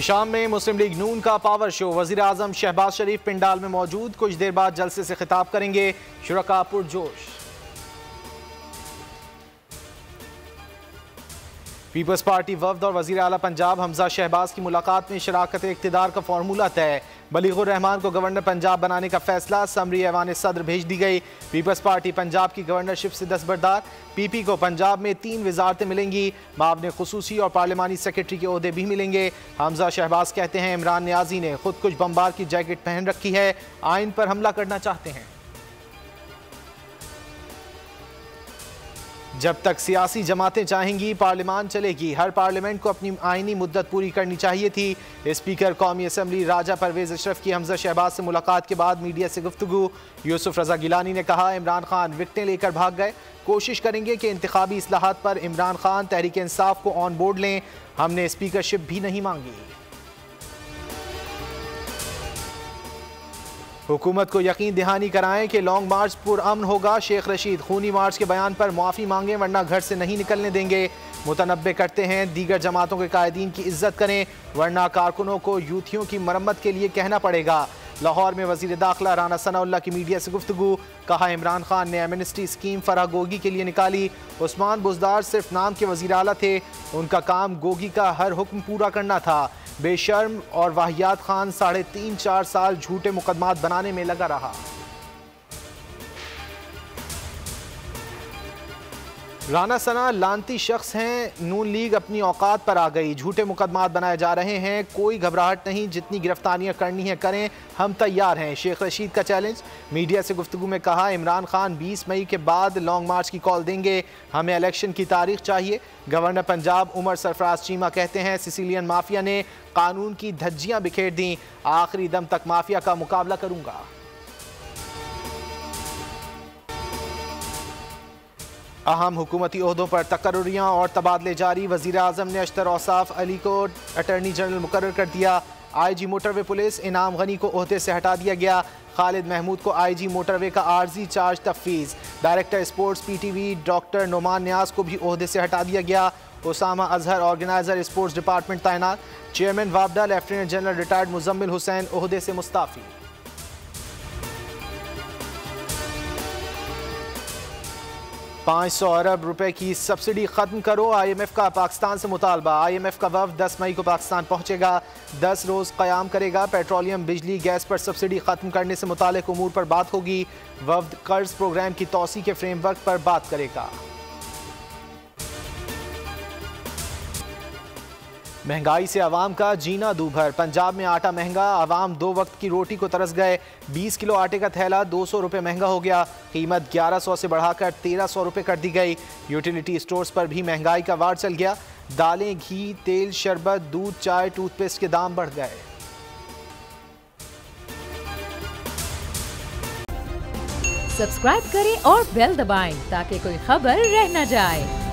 शाम में मुस्लिम लीग नून का पावर शो। वजीर आजम शहबाज शरीफ पिंडाल में मौजूद, कुछ देर बाद जलसे से खिताब करेंगे। शुरका पुरजोश। पीपल्स पार्टी वफ्द और वजीर आला पंजाब हमजा शहबाज की मुलाकात में शराकत इक़्तिदार का फार्मूला तय। बलीगुर रहमान को गवर्नर पंजाब बनाने का फैसला समरी ऐवान सदर भेज दी गई। पीपल्स पार्टी पंजाब की गवर्नरशिप से दस्तबरदार। पीपी को पंजाब में 3 वजारतें मिलेंगी। मामले खुसूसी और पार्लिमानी सेक्रेटरी के ओहदे भी मिलेंगे। हमजा शहबाज कहते हैं इमरान नियाजी ने खुद कुछ बम्बार की जैकेट पहन रखी है, आइन पर हमला करना चाहते हैं। जब तक सियासी जमातें चाहेंगी पार्लियामान चलेगी। हर पार्लियामेंट को अपनी आईनी मुद्दत पूरी करनी चाहिए थी। स्पीकर कौमी असम्बली राजा परवेज अशरफ की हमजा शहबाज से मुलाकात के बाद मीडिया से गुफ्तगू। यूसुफ रजा गिलानी ने कहा इमरान खान विकटें लेकर भाग गए, कोशिश करेंगे कि इंतखाबी इस्लाहात पर इमरान खान तहरीक इंसाफ को ऑन बोर्ड लें। हमने स्पीकरशिप भी नहीं मांगी। हुकूमत को यकीन दहानी कराएं कि लॉन्ग मार्च पुरअमन होगा। शेख रशीद खूनी मार्च के बयान पर मुआफ़ी मांगें वरना घर से नहीं निकलने देंगे। मुतनब्बे करते हैं दीगर जमातों के कायदीन की इज्जत करें वरना कारकुनों को यूथियों की मरम्मत के लिए कहना पड़ेगा। लाहौर में वजीर दाखिला राना सनाउल्लाह की मीडिया से गुफ्तगू। कहा इमरान खान ने एमनेस्टी स्कीम फराह गोगी के लिए निकाली। उस्मान बुज़दार सिर्फ नाम के वजीर आला थे, उनका काम गोगी का हर हुक्म पूरा करना था। बेशर्म और वाहियात खान 3.5-4 साल झूठे मुकदमात बनाने में लगा रहा। राना सना लानती शख्स हैं, नून लीग अपनी औकात पर आ गई, झूठे मुकदमात बनाए जा रहे हैं, कोई घबराहट नहीं, जितनी गिरफ्तारियां करनी है करें, हम तैयार हैं। शेख रशीद का चैलेंज। मीडिया से गुफ्तगू में कहा इमरान खान 20 मई के बाद लॉन्ग मार्च की कॉल देंगे, हमें इलेक्शन की तारीख चाहिए। गवर्नर पंजाब उमर सरफराज चीमा कहते हैं सिसिलियन माफिया ने कानून की धज्जियां बिखेर दी, आखिरी दम तक माफिया का मुकाबला करूंगा। अहम हुकूमती ओहदों पर तकर्रुरियां और तबादले जारी। वजीर आजम ने अशतर औसाफ अली को अटर्नी जनरल मुकर्रर कर दिया। IG मोटरवे पुलिस इनाम गनी को ओहदे से हटा दिया गया। खालिद महमूद को IG मोटरवे का आर्जी चार्ज तफवीज़। Director sports PTV doctor Noman Niaz को भी ओहदे से हटा दिया गया। Usama Azhar organiser sports department तैनात। चेयरमैन वापडा lieutenant general retired Muzammil Hussain ओहदे से मुस्ताफ़ी। 500 अरब रुपए की सब्सिडी खत्म करो, IMF का पाकिस्तान से मुतालबा। IMF का वफ्द 10 मई को पाकिस्तान पहुंचेगा, 10 रोज क़याम करेगा। पेट्रोलियम बिजली गैस पर सब्सिडी खत्म करने से मुताल्लिक़ उमूर पर बात होगी। वफ्द कर्ज प्रोग्राम की तौसी के फ्रेमवर्क पर बात करेगा। महंगाई से आवाम का जीना दूभर। पंजाब में आटा महंगा, आवाम 2 वक्त की रोटी को तरस गए। 20 किलो आटे का थैला 200 रुपये महंगा हो गया। कीमत 1100 से बढ़ाकर 1300 रुपये कर दी गई। यूटिलिटी स्टोर्स पर भी महंगाई का वार चल गया। दालें, घी, तेल, शरबत, दूध, चाय, टूथपेस्ट के दाम बढ़ गए। सब्सक्राइब करें और बेल दबाएं ताकि कोई खबर रह न जाए।